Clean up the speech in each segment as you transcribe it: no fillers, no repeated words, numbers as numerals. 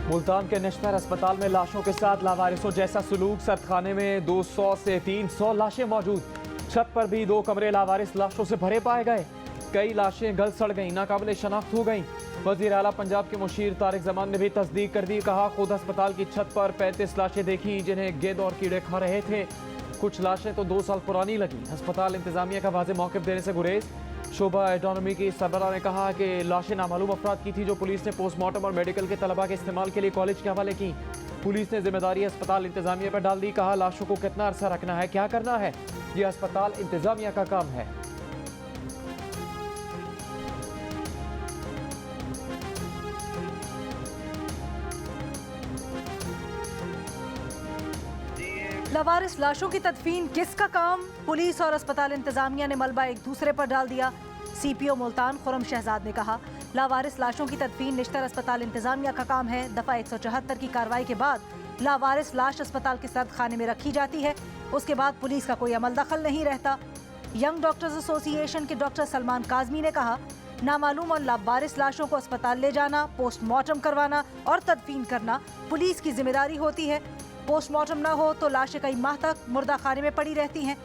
मुल्तान के नेशनल अस्पताल में लाशों के साथ लावारिसों जैसा सलूक। सर्दखाने में 200 से 300 लाशें मौजूद। छत पर भी 2 कमरे लावारिस लाशों से भरे पाए गए। कई लाशें गल सड़ गईं, नाकाबिले शनाख्त हो गईं। वजीर आला पंजाब के मुशीर तारिक जमान ने भी तस्दीक कर दी। कहा, खुद अस्पताल की छत पर 35 लाशें देखी जिन्हें गेंद और कीड़े खा रहे थे। कुछ लाशें तो 2 साल पुरानी लगी। अस्पताल इंतजामिया का वाज़ेह मौक़िफ़ देने से गुरेज। शोबा एडोनॉमी की सरबराह ने कहा कि लाशें नामालूम अफराद की थी जो पुलिस ने पोस्टमार्टम और मेडिकल के तलबा के इस्तेमाल के लिए कॉलेज के हवाले की। पुलिस ने जिम्मेदारी अस्पताल इंतजामिया पर डाल दी। कहा, लाशों को कितना अरसा रखना है, क्या करना है, ये अस्पताल इंतजामिया का काम है। लावारिस लाशों की तदफीन किसका काम? पुलिस और अस्पताल इंतजामिया ने मलबा एक दूसरे पर डाल दिया। CPO मुल्तान खुरम शहजाद ने कहा, लावारिस लाशों की तदफीन निश्तर अस्पताल इंतजामिया का काम है। दफा 174 की कार्रवाई के बाद लावारिस लाश अस्पताल के सर्द खाने में रखी जाती है। उसके बाद पुलिस का कोई अमल दखल नहीं रहता। यंग डॉक्टर्स एसोसिएशन के डॉक्टर सलमान काजमी ने कहा, नामालूम और लावारिस लाशों को अस्पताल ले जाना, पोस्टमार्टम करवाना और तदफीन करना पुलिस की जिम्मेदारी होती है। पोस्टमार्टम न हो तो लाशें कई माह तक मुर्दा खाने में पड़ी रहती हैं।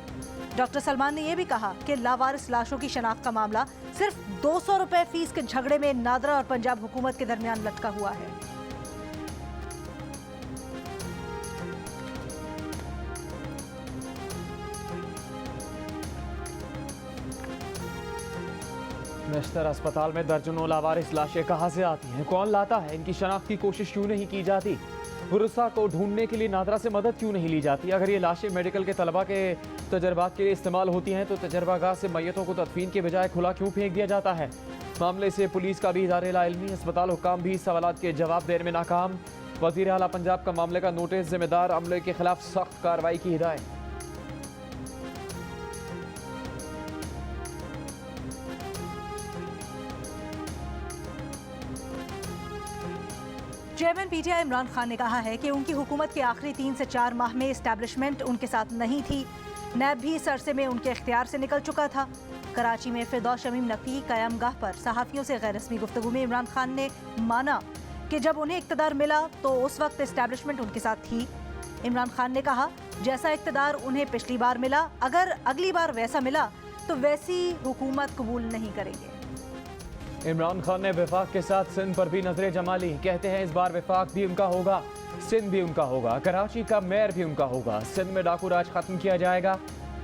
डॉक्टर सलमान ने यह भी कहा कि लावारिस लाशों की शनाख्त का मामला सिर्फ 200 रुपए फीस के झगड़े में नादरा और पंजाब हुकूमत के दरमियान लटका हुआ है। नेशनल अस्पताल में दर्जनों लावारिस लाशें कहां से आती हैं, कौन लाता है, इनकी शनाख्त की कोशिश क्यों नहीं की जाती? पुरसा को ढूंढने के लिए नादरा से मदद क्यों नहीं ली जाती? अगर ये लाशें मेडिकल के तलबा के तजर्बात के लिए इस्तेमाल होती हैं तो तजर्बागाह से मैयतों को तदफीन के बजाय खुला क्यों फेंक दिया जाता है? मामले से पुलिस का भी इदारे लाइल्मी, अस्पताल हुक्काम भी सवालात के जवाब देने में नाकाम। वज़ीर आला पंजाब का मामले का नोटिस, जिम्मेदार अमले के खिलाफ सख्त कार्रवाई की हिदायत। चेयरमैन PTI इमरान खान ने कहा है कि उनकी हुकूमत के आखिरी 3 से 4 माह में इस्टेब्लिशमेंट उनके साथ नहीं थी। नैब भी इस अरसे में उनके इख्तियार से निकल चुका था। कराची में फिरदौस शमीम नकवी क़यामगाह पर सहाफ़ियों से गैर रस्मी गुफ्तगू में इमरान खान ने माना कि जब उन्हें इक़्तिदार मिला तो उस वक्त इस्टेब्लिशमेंट उनके साथ थी। इमरान खान ने कहा, जैसा इक़्तिदार उन्हें पिछली बार मिला, अगर अगली बार वैसा मिला तो वैसी हुकूमत कबूल नहीं करेंगे। इमरान खान ने वफाक के साथ सिंध पर भी नजरें जमा ली। कहते हैं इस बार वफाक भी उनका होगा, सिंध भी उनका होगा, कराची का मेयर भी उनका होगा। सिंध में डाकू राज खत्म किया जाएगा।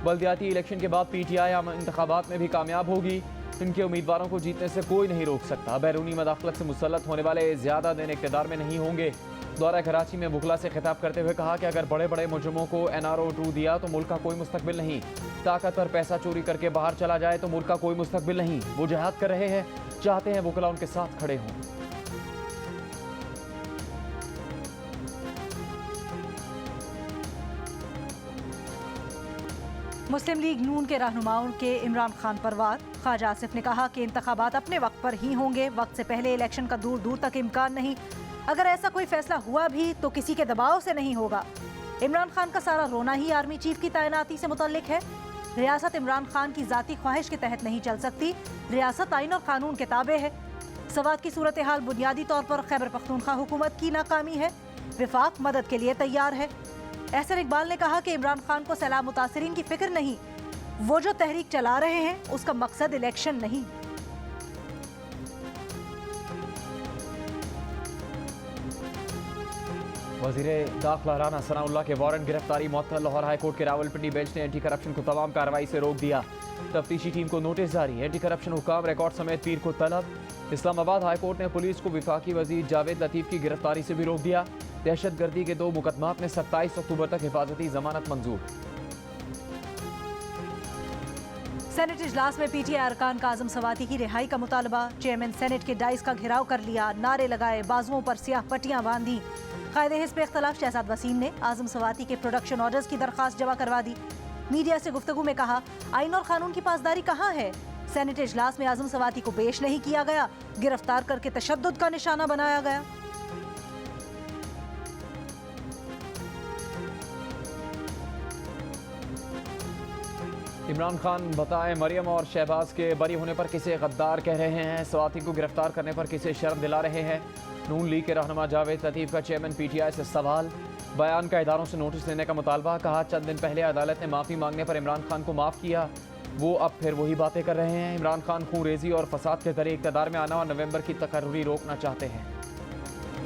बल्दियाती इलेक्शन के बाद PTI आम इंतखाबात में भी कामयाब होगी। इनके उम्मीदवारों को जीतने से कोई नहीं रोक सकता। बैरूनी मदाखलत से मुसल्लत होने वाले ज़्यादा दिन इक़्तिदार में नहीं होंगे। दौरा कराची में बुखला से खिताब करते हुए कहा कि अगर बड़े बड़े मुजरिमों को NRO 2 दिया तो मुल्क का कोई मुस्तकबिल नहीं। ताकत और पैसा चोरी करके बाहर चला जाए तो मुल्क का कोई मुस्तकबिल नहीं। वो जिहाद कर रहे हैं, चाहते हैं वुकला उनके साथ खड़े हों। मुस्लिम लीग नून के रहनुमाओं के इमरान खान पर वार। ख्वाजा आसिफ ने कहा कि इंतखाबात अपने वक्त पर ही होंगे, वक्त से पहले इलेक्शन का दूर दूर तक इम्कान नहीं। अगर ऐसा कोई फैसला हुआ भी तो किसी के दबाव से नहीं होगा। इमरान खान का सारा रोना ही आर्मी चीफ की तैनाती से मुतल्लिक है। रियासत इमरान खान की जाती ख्वाहिश के तहत नहीं चल सकती। रियासत आइन और कानून के ताबे है। सवात की सूरत हाल बुनियादी तौर पर खैबर पख्तूनख्वा हुकूमत की नाकामी है। विफाक मदद के लिए तैयार है। एहसन इकबाल ने कहा कि इमरान खान को सैलाब मुतासरीन की फिक्र नहीं। वो जो तहरीक चला रहे हैं उसका मकसद इलेक्शन नहीं। वज़ीरे दाखिला राना सनाउल्लाह के वारंट गिरफ्तारी मुअत्तल। लाहौर हाई कोर्ट के रावलपिंडी बेंच ने एंटी करप्शन को तमाम कार्रवाई से रोक दिया। तफ्तीशी टीम को नोटिस जारी। एंटी करप्शन हुकाम रिकॉर्ड समेत पीर को तलब। इस्लामाबाद हाई कोर्ट ने पुलिस को विफाकी वजीर जावेद लतीफ़ की गिरफ्तारी से भी रोक दिया। दहशतगर्दी के 2 मुकदमात में 27 अक्टूबर तक हिफाजती जमानत मंजूर। सेनेट इजलास में PTI अरकान काज़म सवाती की रिहाई का मुतालबा। चेयरमैन सेनेट के डाइस का घेराव कर लिया, नारे लगाए, बाजुओं पर स्याह पट्टियां बांधी। कायदे हिस्ब इख्तलाफ शहजाद वसीम ने आज़म सवाती के प्रोडक्शन ऑर्डर्स की दरख्वास्त जमा करवा दी। मीडिया से गुफ्तगू में कहा, आइन और कानून की पासदारी कहाँ है? सेनेट इजलास में आज़म सवाती को पेश नहीं किया गया, गिरफ्तार करके तशद्दुद का निशाना बनाया गया। इमरान खान बताएं मरियम और शहबाज के बरी होने पर किसे गद्दार कह रहे हैं, स्वाति को गिरफ्तार करने पर किसे शर्म दिला रहे हैं। नून लीग के रहनुमा जावेद लतीफ़ का चेयरमैन PTI से सवाल, बयान का इदारों से नोटिस लेने का मुतालबा। कहा चंद दिन पहले अदालत ने माफ़ी मांगने पर इमरान खान को माफ़ किया, वो अब फिर वही बातें कर रहे हैं। इमरान खान खूंरेज़ी और फसाद के जरिए इक़्तिदार में आना और नवंबर की तकर्री रोकना चाहते हैं।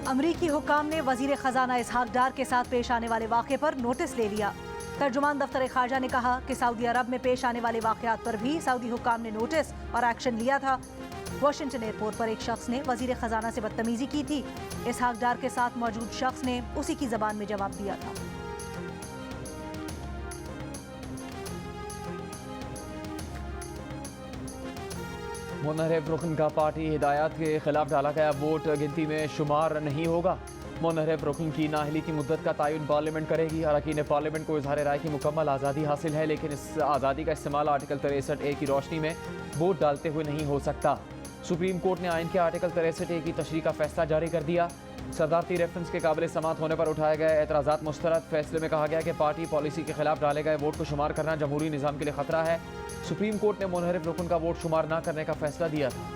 अमरीकी हुक्काम ने वजीर खजाना इसहाक डार के साथ पेश आने वाले वाक़े पर नोटिस ले लिया। तर्जुमान दफ्तर खारजा ने कहा कि सऊदी अरब में पेश आने वाले वाक़यात पर भी सऊदी हुक्काम ने नोटिस और एक्शन लिया था। वाशिंगटन एयरपोर्ट पर एक शख्स ने वजीर खजाना से बदतमीजी की थी। इसहाक डार के साथ मौजूद शख्स ने उसी की जबान में जवाब दिया था। मुनहरिफ रुकन का पार्टी हिदायत के खिलाफ डाला गया वोट गिनती में शुमार नहीं होगा। मुनहरिफ रुकन की नाअहली की मुद्दत का तयन पार्लियामेंट करेगी। अरकान पार्लियामेंट को इजहार राय की मुकम्मल आज़ादी हासिल है, लेकिन इस आज़ादी का इस्तेमाल आर्टिकल 63A की रोशनी में वोट डालते हुए नहीं हो सकता। सुप्रीम कोर्ट ने आइन के आर्टिकल 63A की तशरीह का फैसला जारी कर दिया। सदारती रेफरेंस के काबिल समात होने पर उठाए गए एतराज़ात मुस्तरद। फैसले में कहा गया कि पार्टी पॉलिसी के खिलाफ डाले गए वोट को शुमार करना जमहूरी निज़ाम के लिए खतरा है। सुप्रीम कोर्ट ने मुनहरिफ रुकन का वोट शुमार न करने का फैसला दिया था।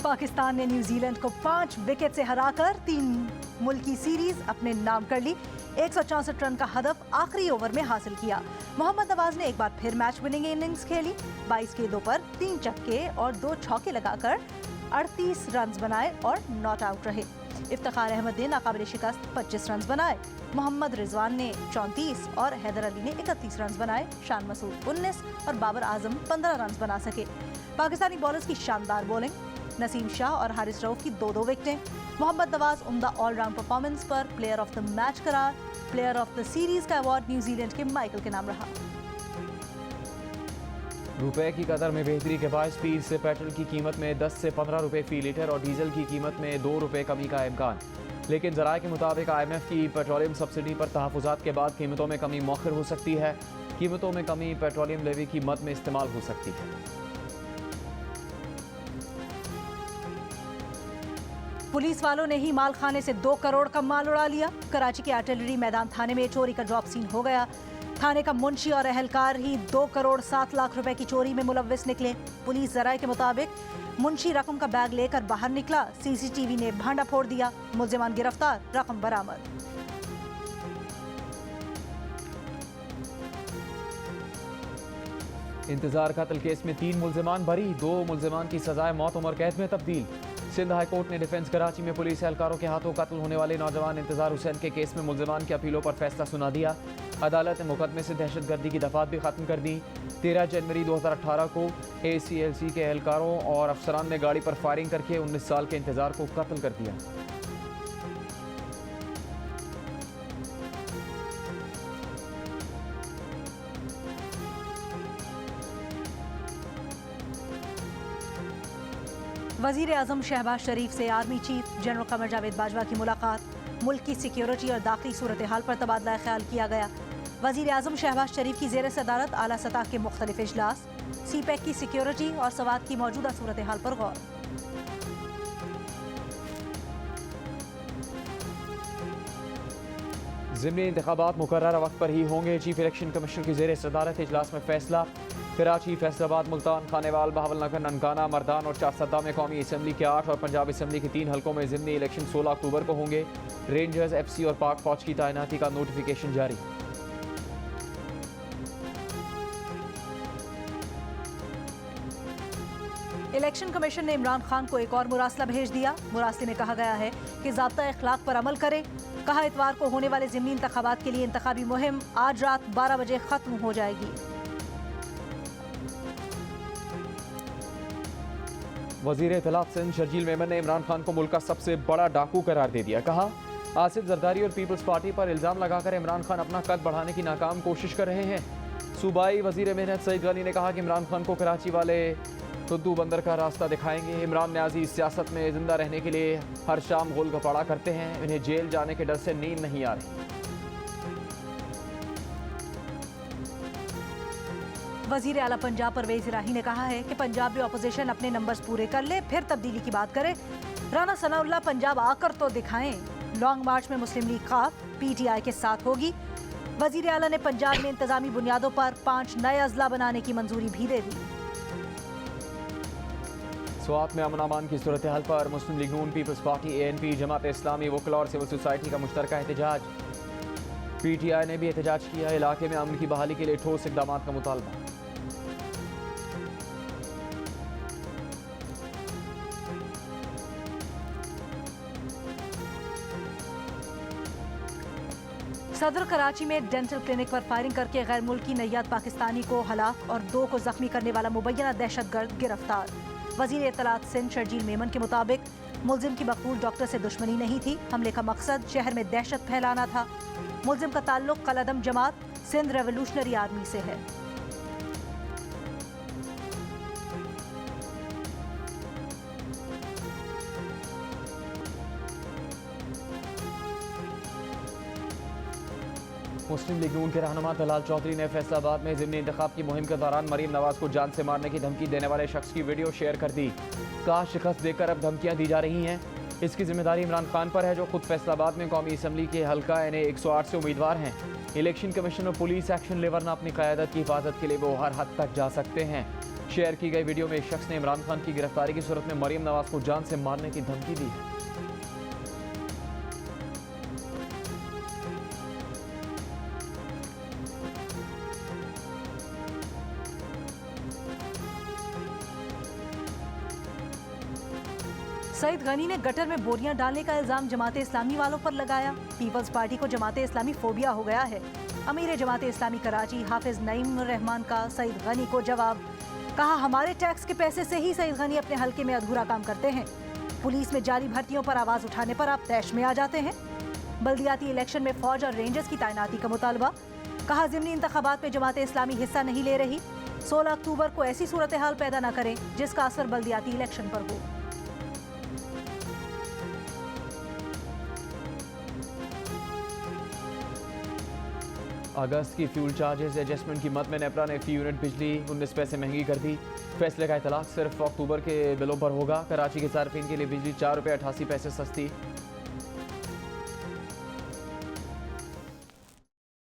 पाकिस्तान ने न्यूजीलैंड को 5 विकेट से हराकर 3 मुल्की सीरीज अपने नाम कर ली। 164 रन का हदफ आखिरी ओवर में हासिल किया। मोहम्मद नवाज ने एक बार फिर मैच विनिंग इनिंग्स खेली। 22 गेंदों पर 3 छक्के और 2 चौके लगाकर 38 रन बनाए और नॉट आउट रहे। इफ्तिखार अहमद ने नाकाबिल शिकस्त 25 रन बनाए। मोहम्मद रिजवान ने 34 और हैदर अली ने 31 रन बनाए। शान मसूद 19 और बाबर आजम 15 रन बना सके। पाकिस्तानी बॉलर्स की शानदार बॉलिंग, नसीम शाह और हारिस रऊफ की 2-2 विकेटें। मोहम्मद नवाज उम्दा ऑलराउंड परफॉर्मेंस पर प्लेयर ऑफ द मैच करार। प्लेयर ऑफ द सीरीज का अवार्ड न्यूजीलैंड के माइकल के नाम रहा। रुपए की कदर में बेहतरी के बायस पीर से पेट्रोल की कीमत में 10 से 15 रुपए फी लीटर और डीजल की कीमत में 2 रुपए कमी का इम्कान। लेकिन ज़राए के मुताबिक IMF की पेट्रोलियम सब्सिडी पर तहफ़्फ़ुज़ात के बाद कीमतों में कमी मौखर हो सकती है। कीमतों में कमी पेट्रोलियम लेवी की मद में इस्तेमाल हो सकती है। पुलिस वालों ने ही माल खाने से 2 करोड़ का माल उड़ा लिया। कराची के आर्टिलरी मैदान थाने में चोरी का ड्रॉप सीन हो गया। थाने का मुंशी और अहलकार ही 2 करोड़ 7 लाख रुपए की चोरी में मुलव्विस निकले। पुलिस जराये के मुताबिक मुंशी रकम का बैग लेकर बाहर निकला। CCTV ने भांडा फोड़ दिया। मुल्जिमान गिरफ्तार, रकम बरामद। इंतजार कत्ल केस में 3 मुल्जिमान बरी, 2 मुल्जिमान की सजाए मौत उम्र कैद में तब्दील। सिंध हाई कोर्ट ने डिफेंस कराची में पुलिस एहलकारों के हाथों कत्ल होने वाले नौजवान इंतजार हुसैन के केस में मुल्जिमान की अपीलों पर फैसला सुना दिया। अदालत ने मुकदमे से दहशतगर्दी की दफात भी खत्म कर दी। 13 जनवरी 2018 को ACLC के एहलकारों और अफसरान ने गाड़ी पर फायरिंग करके 19 साल के इंतजार को कत्ल कर दिया। वजीर आजम शहबाज शरीफ से army chief general Qamar Javed Bajwa की मुलाकात। मुल्क की सिक्योरिटी और दाखिली सूरत हाल पर तबादला ख्याल किया गया। वजीर आजम शहबाज शरीफ की ज़ेर सदारत आला सतह के मुख्तलिफ इजलास। CPEC की सिक्योरिटी और सवात की मौजूदा सूरत हाल पर गौर। ज़िमनी इंतखाबात मुकर्रर वक्त पर ही होंगे। चीफ इलेक्शन कमिश्नर की ज़ेर सदारत इजलास में फैसला। कराची, फैसलाबाद, मुल्तान, खानेवाल, बहावलनगर, ननकाना, मर्दान और चारसदा में कौमी असम्बली के 8 और पंजाब असम्बली के 3 हलकों में ज़िमनी इलेक्शन 16 अक्टूबर को होंगे। रेंजर्स, FC और पाक फौज की तैनाती का नोटिफिकेशन जारी। इलेक्शन कमीशन ने इमरान खान को एक और मुरासला भेज दिया। मुरासले में कहा गया है कि ज़ाब्ता अखलाक पर अमल करें। कहा इतवार को होने वाले ज़िमनी इंतखाबात के लिए इंतखाबी मुहिम आज रात 12 बजे खत्म हो जाएगी। वज़ीर इत्तलात सिंध शर्जील मेमन ने इमरान खान को मुल्क का सबसे बड़ा डाकू करार दे दिया। कहा आसिफ जरदारी और पीपल्स पार्टी पर इल्ज़ाम लगाकर इमरान खान अपना कद बढ़ाने की नाकाम कोशिश कर रहे हैं। सूबाई वज़ीर मेहनत सईद गनी ने कहा कि इमरान खान को कराची वाले तुद्दू बंदर का रास्ता दिखाएंगे। इमरान न्याजी सियासत में जिंदा रहने के लिए हर शाम गोल गपाड़ा करते हैं। इन्हें जेल जाने के डर से नींद नहीं आ रही। वजीर आला पंजाब परवेज इलाही ने कहा है कि पंजाब में अपोजिशन अपने नंबर्स पूरे कर ले फिर तब्दीली की बात करे। राना सनाउल्लाह पंजाब आकर तो दिखाएं। लॉन्ग मार्च में मुस्लिम लीग खाफ पीटीआई के साथ होगी। वजीर आला ने पंजाब में इंतजामी बुनियादों पर 5 नए अजला बनाने की मंजूरी भी दे दी। स्वात में अमन-अमान की सूरत हाल पर मुस्लिम लीग नून, peoples party, ANP, Jamaat Islami, वकला और सिविल सोसाइटी का मुश्तरका एहतजाज। पीटीआई ने भी एहतजाज किया। इलाके में अमन की बहाली के लिए ठोस इकदाम का मुतालबा। सदर कराची में एक डेंटल क्लिनिक पर फायरिंग करके गैर मुल्की नैयाद पाकिस्तानी को हलाक और 2 को जख्मी करने वाला मुबैना दहशतगर्द गिरफ्तार। वजीर इत्तलात सिंध शर्जील मेमन के मुताबिक मुलजिम की मकबूल डॉक्टर से दुश्मनी नहीं थी। हमले का मकसद शहर में दहशत फैलाना था। मुलजिम का ताल्लुक कलअदम जमात सिंध रेवोल्यूशनरी आर्मी से है। मुस्लिम लीग नून के रहनुमा तलाल चौधरी ने फैसलाबाद में ज़िमनी इंतखाब की मुहिम के दौरान मरीम नवाज को जान से मारने की धमकी देने वाले शख्स की वीडियो शेयर कर दी। कहा शिकस्त देकर अब धमकियां दी जा रही हैं। इसकी जिम्मेदारी इमरान खान पर है, जो खुद फैसलाबाद में कौमी असम्बली के हल्का NA 108 से उम्मीदवार हैं। इलेक्शन कमीशन और पुलिस एक्शन लेवर ने अपनी क़यादत की हिफाजत के लिए वो हर हद तक जा सकते हैं। शेयर की गई वीडियो में एक शख्स ने इमरान खान की गिरफ्तारी की सूरत में मरीम नवाज को जान से मारने की धमकी दी है। सईद गनी ने गटर में बोरियां डालने का इल्जाम जमात इस्लामी वालों पर लगाया। पीपल्स पार्टी को जमात इस्लामी फोबिया हो गया है। अमीर जमात इस्लामी कराची हाफिज नईम रहमान का सईद गनी को जवाब। कहा हमारे टैक्स के पैसे से ही सईद गनी अपने हल्के में अधूरा काम करते हैं। पुलिस में जारी भर्तियों पर आवाज उठाने पर आप तैश में आ जाते हैं। बल्दियाती इलेक्शन में फौज और रेंजर्स की तैनाती का मुतालबा। कहा ज़िमनी इंतखाबात में जमात इस्लामी हिस्सा नहीं ले रही। 16 अक्टूबर को ऐसी सूरत हाल पैदा न करें जिसका असर बल्दियाती इलेक्शन पर हो। अगस्त की फ्यूल चार्जेस एडजस्टमेंट की मद में नेपरा ने फी यूनिट बिजली 19 पैसे महंगी कर दी। फैसले का इतलाक सिर्फ अक्टूबर के बिलों पर होगा। कराची के सार्फिन के लिए बिजली 4 रुपये 88 पैसे सस्ती।